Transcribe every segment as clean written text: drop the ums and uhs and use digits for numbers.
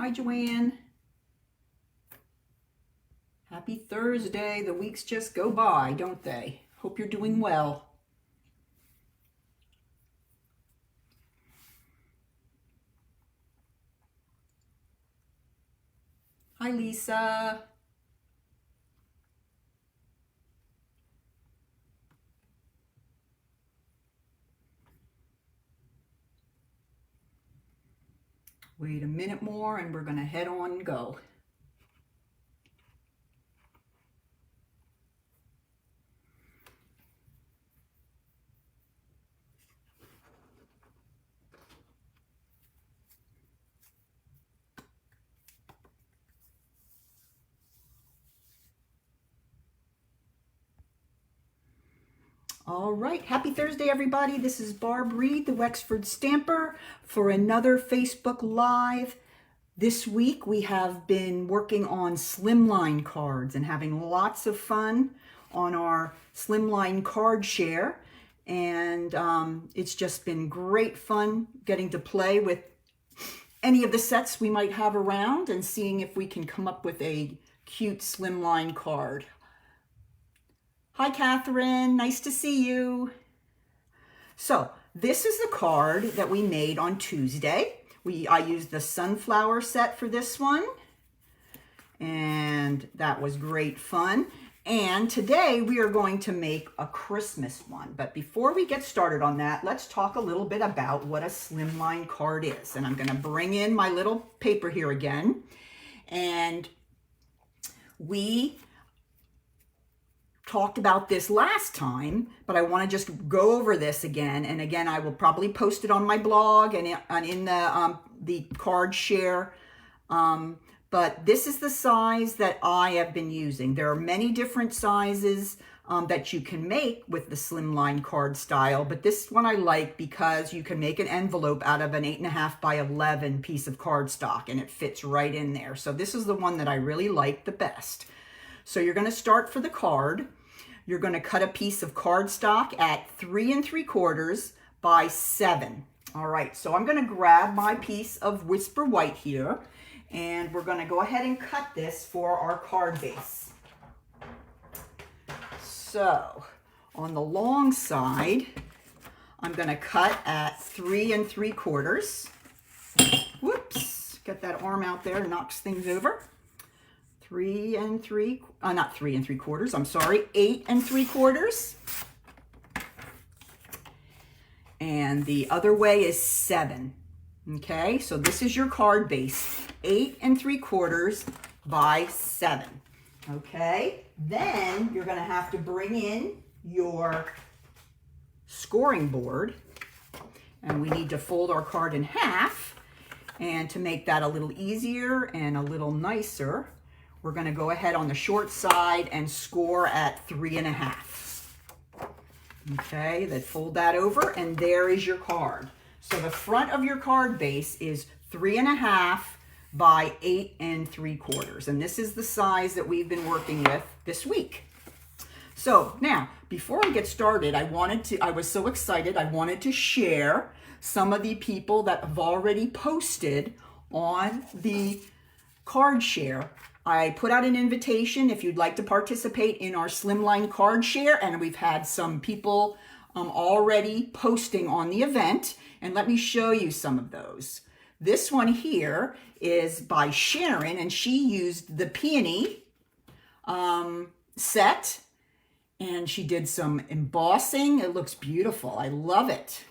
Hi, Joanne. Happy Thursday. The weeks just go by, don't they? Hope you're doing well. Hi, Lisa. Wait a minute more and we're going to head on and go. All right, happy Thursday, everybody. This is Barb Reed, the Wexford Stamper, for another Facebook Live. This week we have been working on slimline cards and having lots of fun on our slimline card share. And it's just been great fun getting to play with any of the sets we might have around and seeing if we can come up with a cute slimline card. Hi, Catherine. Nice to see you. So this is the card that we made on Tuesday. I used the sunflower set for this one, and that was great fun. And today we are going to make a Christmas one. But before we get started on that, let's talk a little bit about what a slimline card is. And I'm going to bring in my little paper here again. And we talked about this last time, but I want to just go over this again. And again, I will probably post it on my blog and in the card share. But this is the size that I have been using. There are many different sizes that you can make with the slimline card style, but this one I like because you can make an envelope out of an 8.5 by 11 piece of cardstock, and it fits right in there. So this is the one that I really like the best. So you're going to start for the card. You're going to cut a piece of cardstock at 3 3/4 by 7. All right, so I'm going to grab my piece of Whisper White here, and we're going to go ahead and cut this for our card base. So on the long side, I'm going to cut at 3 3/4. Whoops, get that arm out there, knocks things over. 8 3/4. And the other way is 7. Okay, so this is your card base, 8 3/4 by 7. Okay, then you're going to have to bring in your scoring board, and we need to fold our card in half. And to make that a little easier and a little nicer, we're going to go ahead on the short side and score at 3 1/2. Okay, then fold that over, and there is your card. So the front of your card base is 3 1/2 by 8 3/4. And this is the size that we've been working with this week. So now, before we get started, I was so excited, I wanted to share some of the people that have already posted on the card share. I put out an invitation if you'd like to participate in our slimline card share, and we've had some people already posting on the event, and let me show you some of those. This one here is by Sharon, and she used the peony set, and she did some embossing. It looks beautiful. I love it.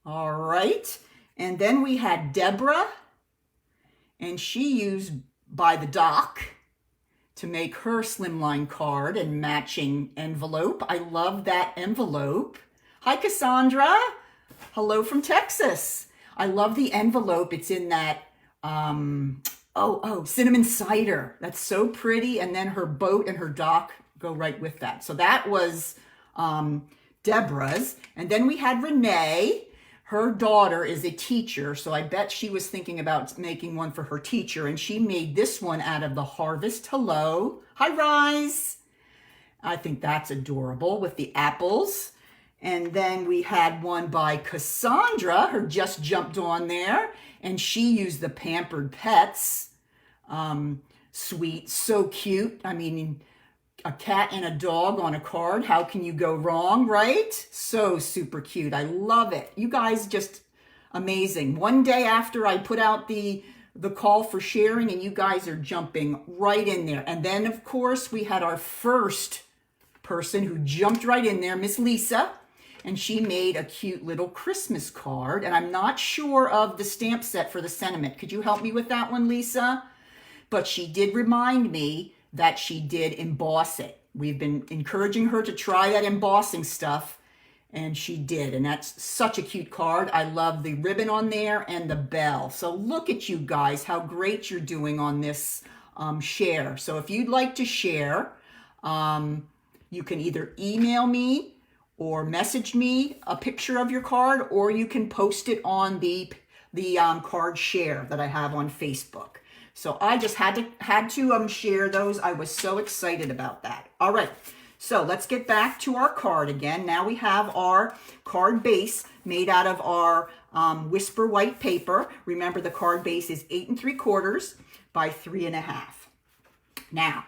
All right, and then we had Deborah, and she used By the Dock to make her slimline card and matching envelope. I love that envelope. Hi, Cassandra. Hello from Texas. I love the envelope. It's in that, cinnamon cider. That's so pretty. And then her boat and her dock go right with that. So that was Deborah's. And then we had Renee. Her daughter is a teacher, so I bet she was thinking about making one for her teacher, and she made this one out of the Harvest Hello. Hi, Rise. I think that's adorable with the apples. And then we had one by Cassandra. Her just jumped on there, and she used the Pampered Pets suite. So cute. I mean, a cat and a dog on a card. How can you go wrong, right? So super cute. I love it. You guys just amazing. One day after I put out the call for sharing, and you guys are jumping right in there. And then, of course, we had our first person who jumped right in there, Miss Lisa, and she made a cute little Christmas card. And I'm not sure of the stamp set for the sentiment. Could you help me with that one, Lisa? But she did remind me that she did emboss it. We've been encouraging her to try that embossing stuff, and she did. And that's such a cute card. I love the ribbon on there and the bell. So look at you guys, how great you're doing on this share. So if you'd like to share, you can either email me or message me a picture of your card, or you can post it on the card share that I have on Facebook. So I just had to share those. I was so excited about that. All right, so let's get back to our card again. Now we have our card base made out of our Whisper white paper. Remember, the card base is 8 3/4 by 3 1/2. Now,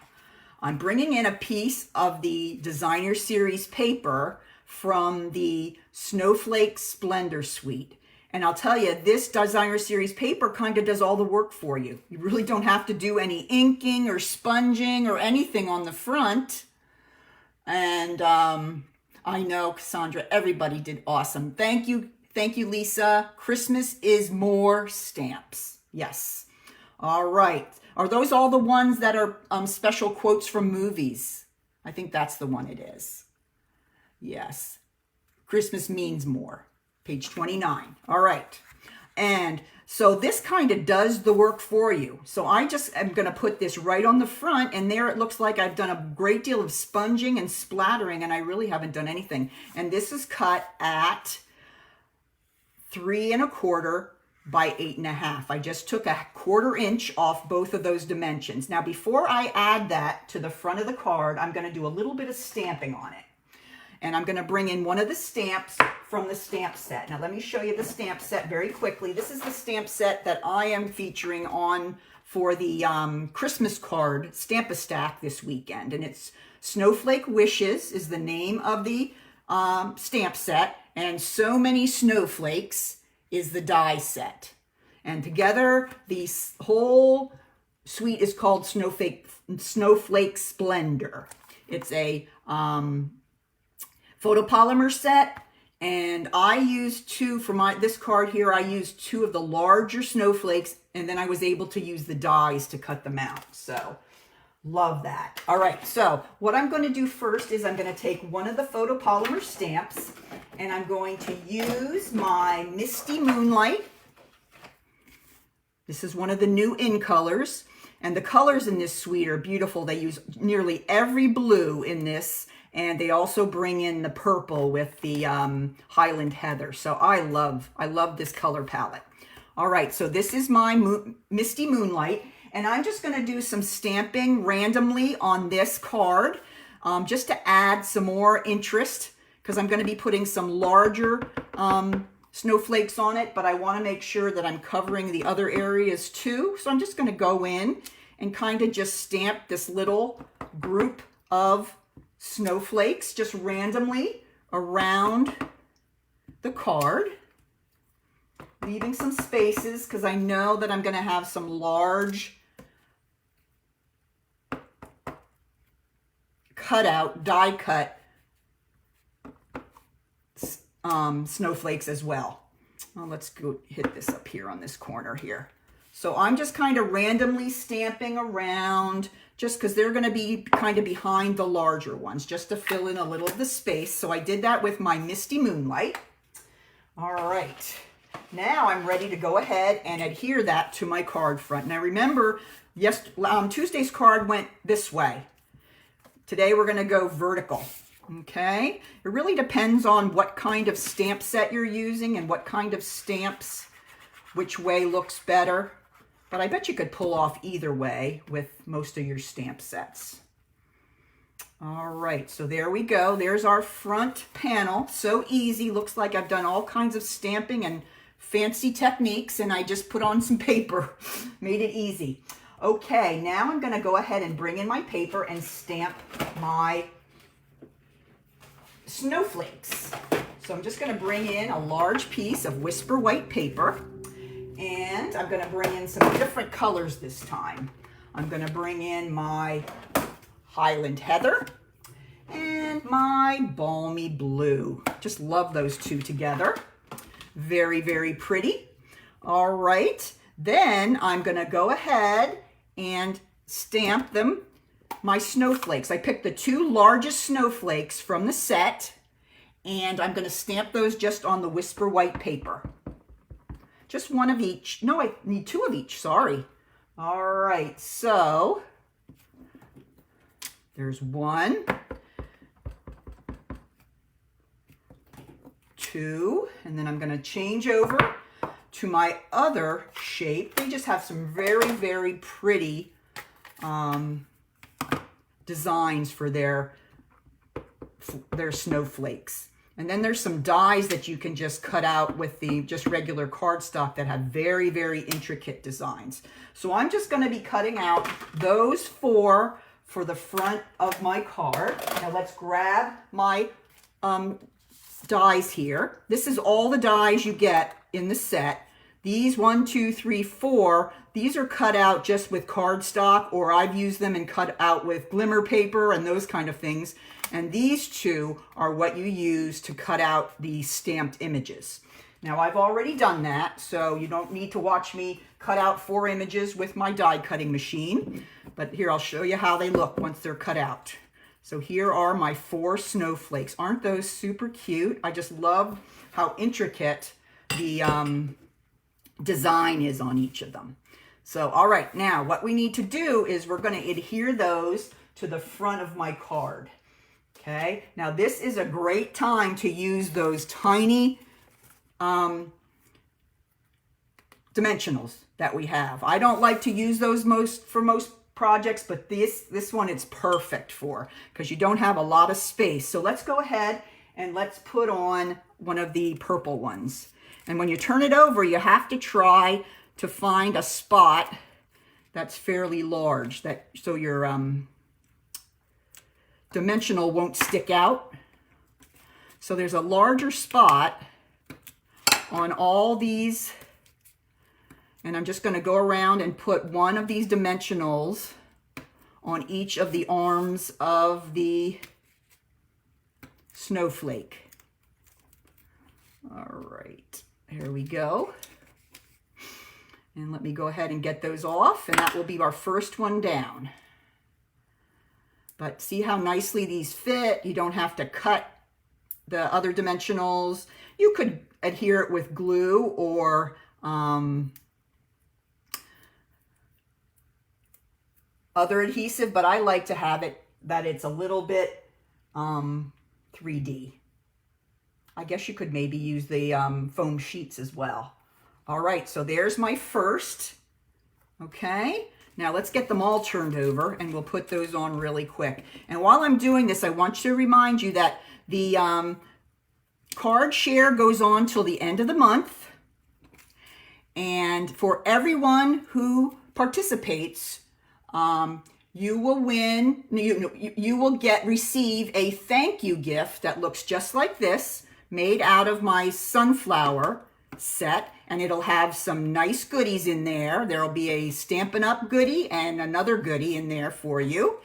I'm bringing in a piece of the Designer Series paper from the Snowflake Splendor Suite. And I'll tell you, this Designer Series paper kind of does all the work for you. You really don't have to do any inking or sponging or anything on the front. And I know, Cassandra, everybody did awesome. Thank you, Lisa. Christmas is more stamps. Yes. All right. Are those all the ones that are special quotes from movies? I think that's the one it is. Yes. Christmas means more. Page 29. All right. And so this kind of does the work for you. So I just am going to put this right on the front, and there it looks like I've done a great deal of sponging and splattering, and I really haven't done anything. And this is cut at 3 1/4 by 8 1/2. I just took a 1/4 inch off both of those dimensions. Now, before I add that to the front of the card, I'm going to do a little bit of stamping on it. And I'm going to bring in one of the stamps from the stamp set. Now, let me show you the stamp set very quickly. This is the stamp set that I am featuring on for the Christmas card Stamp-A-Stack this weekend. And it's Snowflake Wishes is the name of the stamp set. And So Many Snowflakes is the die set. And together, the whole suite is called Snowflake Splendor. It's a photopolymer set, and I used two for this card here. I used 2 of the larger snowflakes, and then I was able to use the dies to cut them out. So love that. All right, so what I'm going to do first is I'm going to take one of the photopolymer stamps, and I'm going to use my Misty Moonlight. This is one of the new in colors, and the colors in this suite are beautiful. They use nearly every blue in this. And they also bring in the purple with the Highland Heather. So I love this color palette. All right, so this is my Misty Moonlight. And I'm just going to do some stamping randomly on this card just to add some more interest, because I'm going to be putting some larger snowflakes on it. But I want to make sure that I'm covering the other areas too. So I'm just going to go in and kind of just stamp this little group of snowflakes just randomly around the card, leaving some spaces because I know that I'm going to have some large cutout, die cut snowflakes as well. Well, let's go hit this up here on this corner here. So I'm just kind of randomly stamping around, just because they're going to be kind of behind the larger ones, just to fill in a little of the space. So I did that with my Misty Moonlight. All right. Now I'm ready to go ahead and adhere that to my card front. Now remember, Tuesday's card went this way. Today we're going to go vertical. Okay? It really depends on what kind of stamp set you're using and what kind of stamps, which way looks better. But I bet you could pull off either way with most of your stamp sets. All right, so there we go. There's our front panel. So easy. Looks like I've done all kinds of stamping and fancy techniques, and I just put on some paper. Made it easy. Okay, now I'm going to go ahead and bring in my paper and stamp my snowflakes. So I'm just going to bring in a large piece of Whisper white paper, and I'm going to bring in some different colors this time. I'm going to bring in my Highland Heather and my Balmy Blue. Just love those two together. Very, very pretty. All right, then I'm going to go ahead and stamp them, my snowflakes. I picked the two largest snowflakes from the set, and I'm going to stamp those just on the Whisper white paper. Just one of each. No, I need two of each, sorry. All right, so there's one, two, and then I'm going to change over to my other shape. They just have some very, very pretty designs for their snowflakes. And then there's some dies that you can just cut out with the just regular cardstock that have very, very intricate designs. So I'm just going to be cutting out those four for the front of my card. Now let's grab my dies here. This is all the dies you get in the set. These 1, 2, 3, 4, these are cut out just with cardstock, or I've used them and cut out with glimmer paper and those kind of things. And these two are what you use to cut out the stamped images. Now I've already done that, so you don't need to watch me cut out 4 images with my die cutting machine. But here, I'll show you how they look once they're cut out. So here are my 4 snowflakes. Aren't those super cute? I just love how intricate the design is on each of them. So, all right, now what we need to do is we're going to adhere those to the front of my card. Okay, now this is a great time to use those tiny dimensionals that we have. I don't like to use those for most projects, but this one it's perfect for, because you don't have a lot of space. So let's go ahead and let's put on one of the purple ones. And when you turn it over, you have to try to find a spot that's fairly large, so your dimensional won't stick out. So there's a larger spot on all these, and I'm just going to go around and put one of these dimensionals on each of the arms of the snowflake. All right, here we go. And let me go ahead and get those off, and that will be our first one down. But see how nicely these fit? You don't have to cut the other dimensionals. You could adhere it with glue or other adhesive, but I like to have it that it's a little bit 3D. I guess you could maybe use the foam sheets as well. All right, so there's my first. Okay, now let's get them all turned over, and we'll put those on really quick. And while I'm doing this, I want to remind you that the card share goes on till the end of the month. And for everyone who participates, you will win, you will receive a thank you gift that looks just like this, made out of my sunflower set, and it'll have some nice goodies in there. There'll be a Stampin' Up! Goodie and another goodie in there for you.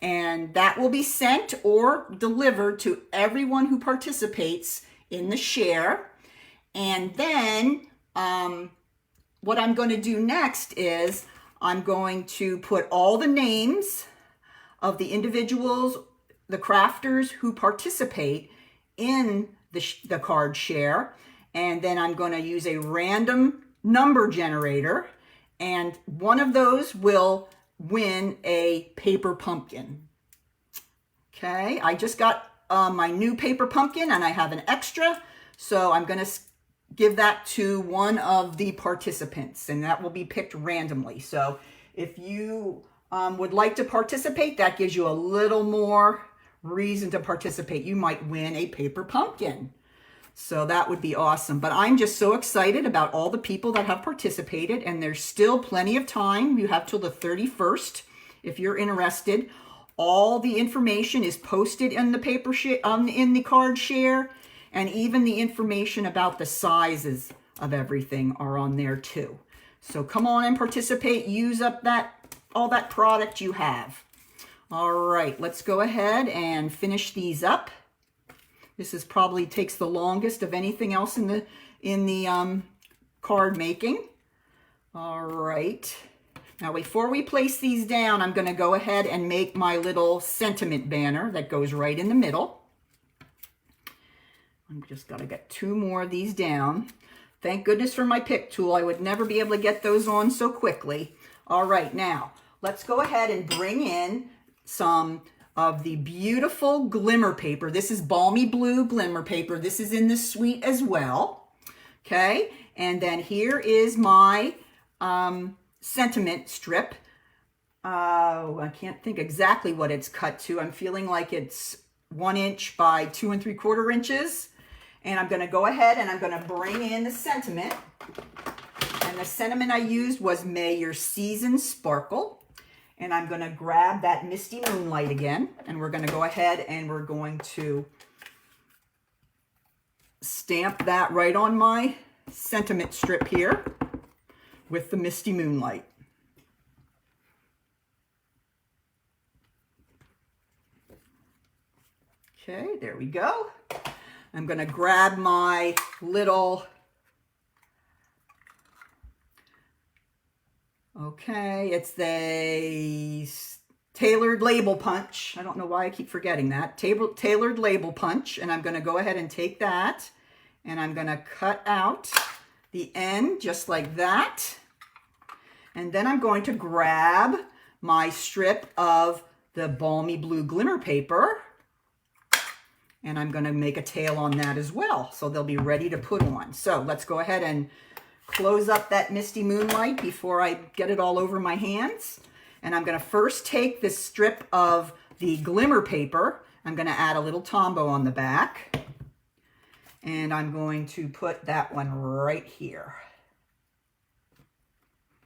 And that will be sent or delivered to everyone who participates in the share. And then what I'm going to do next is I'm going to put all the names of the individuals, the crafters who participate in the card share. And then I'm going to use a random number generator, and one of those will win a paper pumpkin. Okay, I just got my new paper pumpkin, and I have an extra, so I'm going to give that to one of the participants, and that will be picked randomly. So if you would like to participate, that gives you a little more reason to participate. You might win a paper pumpkin. So that would be awesome. But I'm just so excited about all the people that have participated, and there's still plenty of time. You have till the 31st if you're interested. All the information is posted in the paper in the card share, and even the information about the sizes of everything are on there too. So come on and participate. Use up all that product you have. All right, let's go ahead and finish these up. This is probably takes the longest of anything else in the card making. All right. Now, before we place these down, I'm going to go ahead and make my little sentiment banner that goes right in the middle. I'm just got to get 2 more of these down. Thank goodness for my pick tool. I would never be able to get those on so quickly. All right, now, let's go ahead and bring in some of the beautiful glimmer paper. This is balmy blue glimmer paper. This is in the suite as well. Okay, and then here is my sentiment strip. I can't think exactly what it's cut to. I'm feeling like it's 1 inch by 2 3/4 inches. And I'm going to go ahead and I'm going to bring in the sentiment. And the sentiment I used was May Your Season Sparkle. And I'm going to grab that Misty Moonlight again, and we're going to go ahead and we're going to stamp that right on my sentiment strip here with the Misty Moonlight. Okay, there we go. I'm going to grab my little it's the tailored label punch. I don't know why I keep forgetting that. Tailored label punch. And I'm going to go ahead and take that and I'm going to cut out the end just like that. And then I'm going to grab my strip of the balmy blue glimmer paper and I'm going to make a tail on that as well. So they'll be ready to put on. So let's go ahead and close up that Misty Moonlight before I get it all over my hands. And I'm going to first take this strip of the glimmer paper. I'm going to add a little Tombow on the back. And I'm going to put that one right here.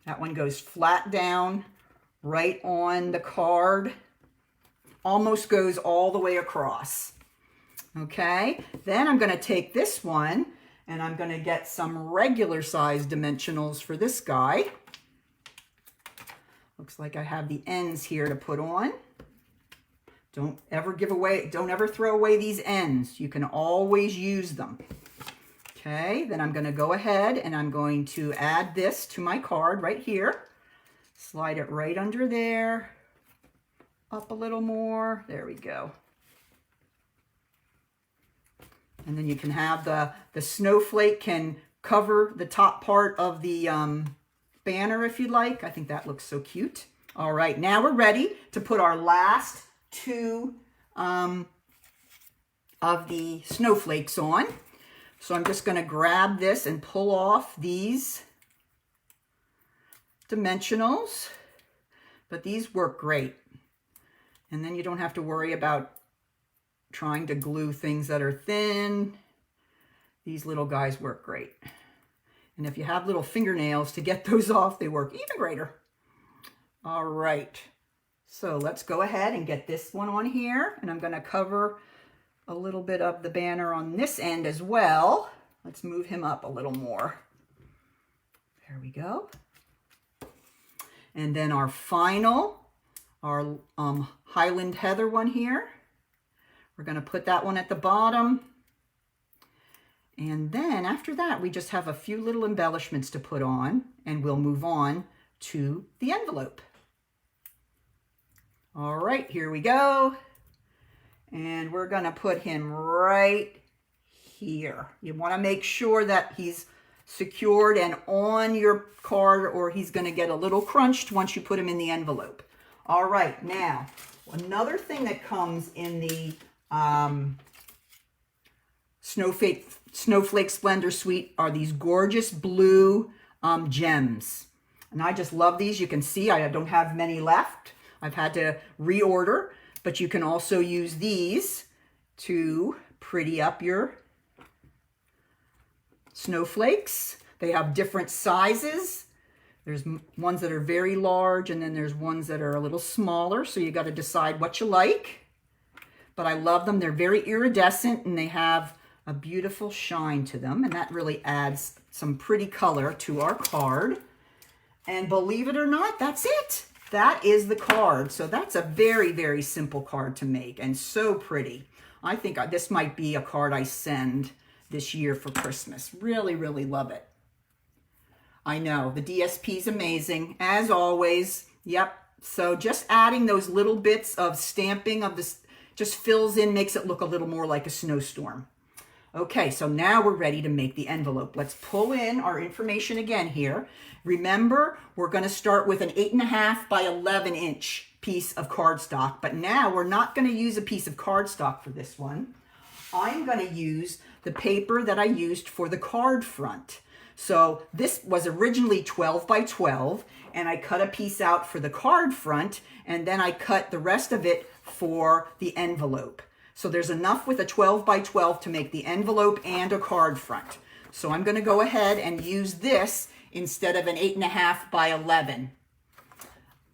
That one goes flat down right on the card. Almost goes all the way across. Okay, then I'm going to take this one and I'm going to get some regular size dimensionals for this guy. Looks like I have the ends here to put on. Don't ever throw away these ends. You can always use them. Okay, then I'm going to go ahead and I'm going to add this to my card right here. Slide it right under there. Up a little more. There we go. And then you can have the snowflake can cover the top part of the banner if you'd like. I think that looks so cute. All right, now we're ready to put our last 2 of the snowflakes on. So I'm just going to grab this and pull off these dimensionals. But these work great. And then you don't have to worry about trying to glue things that are thin. These little guys work great. And if you have little fingernails to get those off, they work even greater. All right, so let's go ahead and get this one on here. And I'm going to cover a little bit of the banner on this end as well. Let's move him up a little more. There we go. And then our final, our Highland Heather one here. We're going to put that one at the bottom. And then after that, we just have a few little embellishments to put on, and we'll move on to the envelope. All right, here we go. And we're going to put him right here. You want to make sure that he's secured and on your card, or he's going to get a little crunched once you put him in the envelope. All right, now, another thing that comes in the Snowflake Splendor Suite are these gorgeous blue gems. And I just love these. You can see I don't have many left. I've had to reorder, but you can also use these to pretty up your snowflakes. They have different sizes. There's ones that are very large, and then there's ones that are a little smaller, so you got to decide what you like. But I love them. They're very iridescent, and they have a beautiful shine to them, and that really adds some pretty color to our card. And believe it or not, that's it. That is the card. So that's a very, very simple card to make, and so pretty. I think this might be a card I send this year for Christmas. Really, really love it. I know, the DSP is amazing, as always. Yep, so just adding those little bits of stamping of this just fills in, makes it look a little more like a snowstorm. Okay, so now we're ready to make the envelope. Let's pull in our information again here. Remember, we're gonna start with an 8.5 by 11 inch piece of cardstock, but now we're not gonna use a piece of cardstock for this one. I'm gonna use the paper that I used for the card front. So this was originally 12 by 12, and I cut a piece out for the card front, and then I cut the rest of it for the envelope. So there's enough with a 12 by 12 to make the envelope and a card front. So I'm gonna go ahead and use this instead of an 8.5 by 11.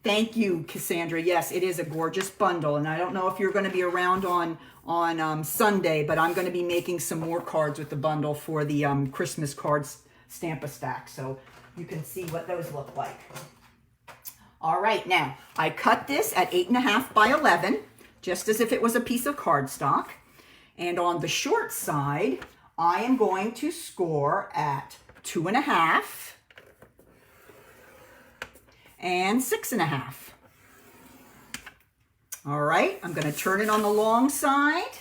Thank you, Cassandra. Yes, it is a gorgeous bundle, and I don't know if you're gonna be around on Sunday, but I'm gonna be making some more cards with the bundle for the Christmas cards Stamp-A-Stack, so you can see what those look like. All right, now I cut this at 8.5 by 11, just as if it was a piece of cardstock. And on the short side, I am going to score at 2.5 and 6.5. All right, I'm going to turn it on the long side,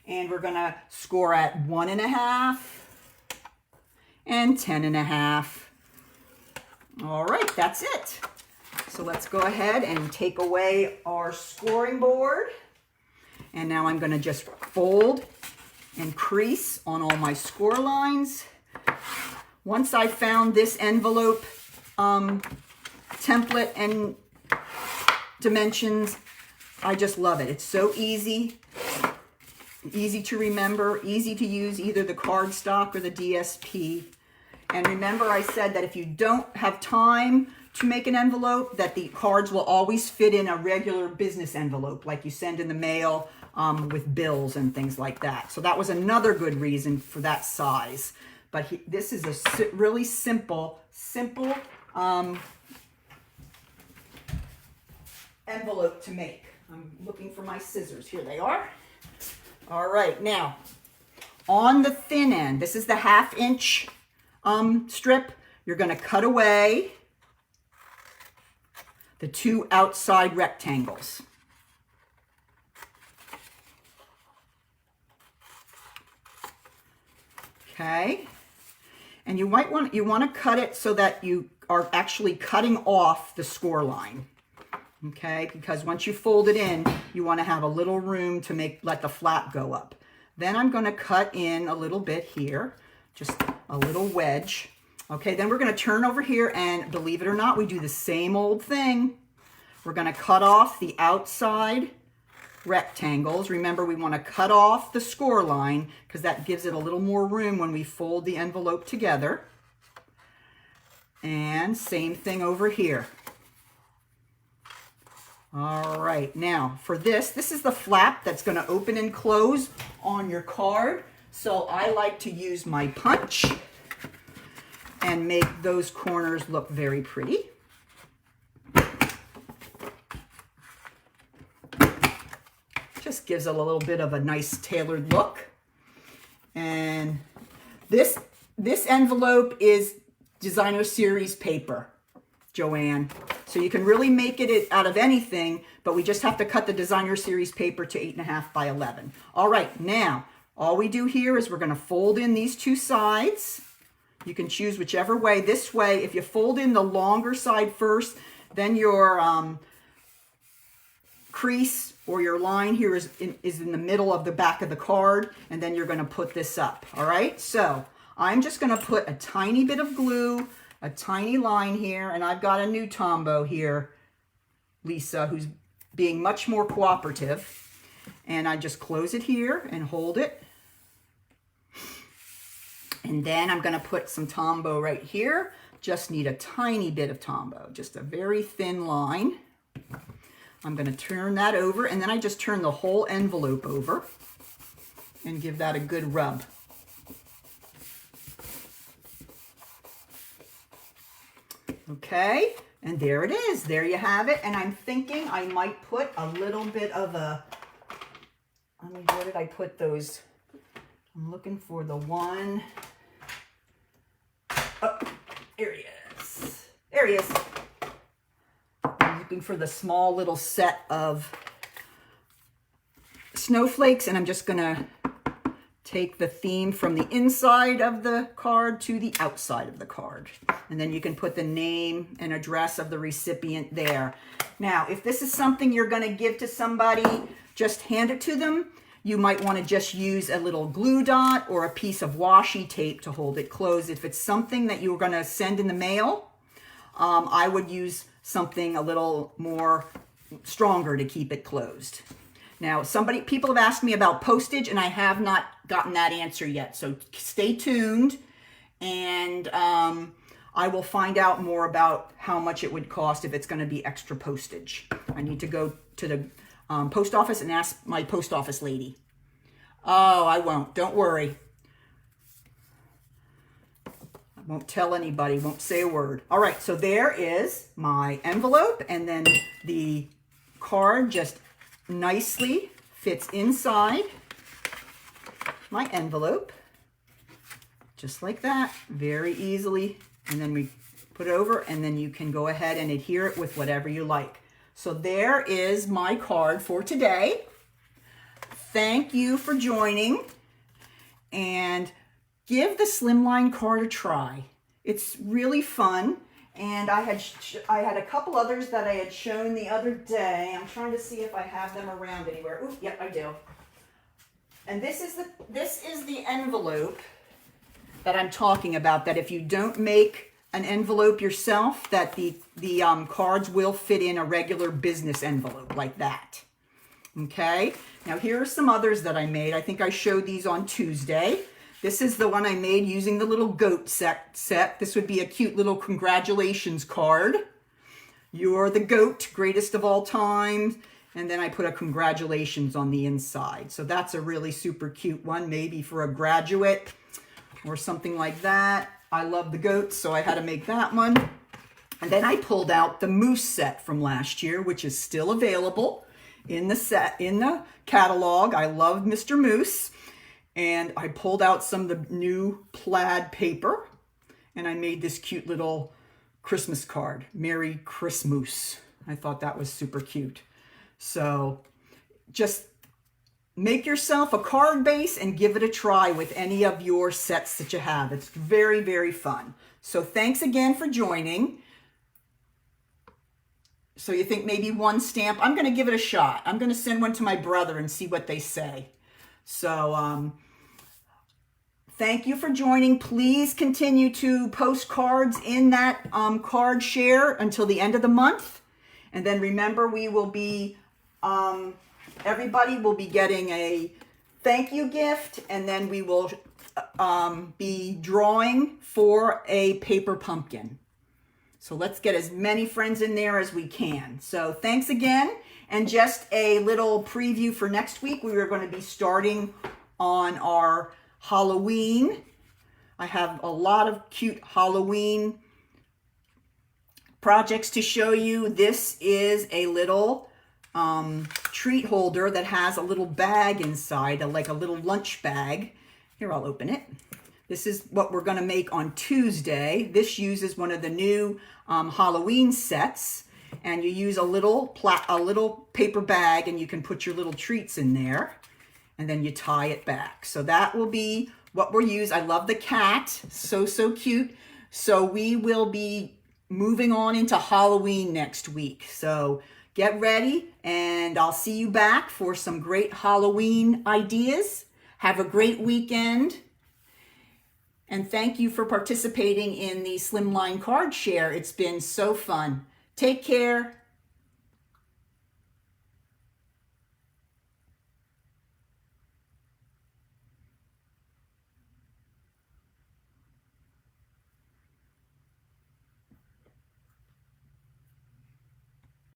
and we're going to score at 1.5 and 10.5. All right, that's it. So let's go ahead and take away our scoring board. And now I'm going to just fold and crease on all my score lines. Once I found this envelope template and dimensions, I just love it. It's so easy to remember, easy to use either the cardstock or the DSP. And remember, I said that if you don't have time to make an envelope, that the cards will always fit in a regular business envelope, like you send in the mail with bills and things like that. So that was another good reason for that size. But this is a really simple envelope to make. I'm looking for my scissors. Here they are. All right, now on the thin end, this is the 1/2 inch strip. You're going to cut away the 2 outside rectangles. Okay, and you want to cut it so that you are actually cutting off the score line. Okay, because once you fold it in, you want to have a little room to let the flap go up. Then I'm going to cut in a little bit here, just a little wedge. Okay, then we're going to turn over here, and believe it or not, we do the same old thing. We're going to cut off the outside rectangles. Remember, we want to cut off the score line because that gives it a little more room when we fold the envelope together. And same thing over here. All right, now for this is the flap that's going to open and close on your card. So I like to use my punch and make those corners look very pretty. Just gives it a little bit of a nice tailored look. And this envelope is designer series paper, Joanne. So you can really make it out of anything, but we just have to cut the designer series paper to 8.5 by 11. All right, now all we do here is we're going to fold in these 2 sides. You can choose whichever way. This way, if you fold in the longer side first, then your crease or your line here is in the middle of the back of the card, and then you're going to put this up. All right, so I'm just going to put a tiny bit of glue, a tiny line here, and I've got a new Tombow here, Lisa, who's being much more cooperative. And I just close it here and hold it. And then I'm going to put some Tombow right here. Just need a tiny bit of Tombow, just a very thin line. I'm going to turn that over, and then I just turn the whole envelope over and give that a good rub. Okay, and there it is. There you have it. And I'm thinking I might put a little bit of a, where did I put those? I'm looking for the one. Oh, here he is. There he is. I'm looking for the small little set of snowflakes, and I'm just going to take the theme from the inside of the card to the outside of the card. And then you can put the name and address of the recipient there. Now, if this is something you're going to give to somebody, just hand it to them. You might want to just use a little glue dot or a piece of washi tape to hold it closed. If it's something that you're going to send in the mail, I would use something a little more stronger to keep it closed. Now, people have asked me about postage, and I have not gotten that answer yet. So stay tuned, and I will find out more about how much it would cost if it's going to be extra postage. I need to go to the post office and ask my post office lady. Oh, I won't. Don't worry. I won't tell anybody. Won't say a word. All right, so there is my envelope, and then the card just nicely fits inside my envelope, just like that, very easily. And then we put it over, and then you can go ahead and adhere it with whatever you like. So there is my card for today. Thank you for joining, and give the slimline card a try. It's really fun. And I had a couple others that I had shown the other day. I'm trying to see if I have them around anywhere. Ooh, yep, I do. And this is the envelope that I'm talking about, that if you don't make an envelope yourself, that the cards will fit in a regular business envelope like that. Okay? Now here are some others that I made. I think I showed these on Tuesday. This is the one I made using the little goat set. This would be a cute little congratulations card. You're the goat, greatest of all time. And then I put a congratulations on the inside. So that's a really super cute one, maybe for a graduate or something like that. I love the goats, so I had to make that one. And then I pulled out the moose set from last year, which is still available in the catalog. I love Mr. Moose. And I pulled out some of the new plaid paper, and I made this cute little Christmas card, Merry Christmas. I thought that was super cute. So just make yourself a card base and give it a try with any of your sets that you have. It's very, very fun. So thanks again for joining. So you think maybe one stamp? I'm going to give it a shot. I'm going to send one to my brother and see what they say. So thank you for joining. Please continue to post cards in that card share until the end of the month. And then remember, we will be, everybody will be getting a thank you gift, and then we will be drawing for a paper pumpkin. So let's get as many friends in there as we can. So thanks again. And just a little preview for next week. We are going to be starting on our Halloween. I have a lot of cute Halloween projects to show you. This is a little treat holder that has a little bag inside, like a little lunch bag. Here, I'll open it. This is what we're going to make on Tuesday. This uses one of the new Halloween sets. And you use a little paper bag, and you can put your little treats in there, and then you tie it back. So that will be what we'll use. I love the cat, so cute. So we will be moving on into Halloween next week. So get ready, and I'll see you back for some great Halloween ideas. Have a great weekend. And thank you for participating in the Slimline Card Share. It's been so fun. Take care.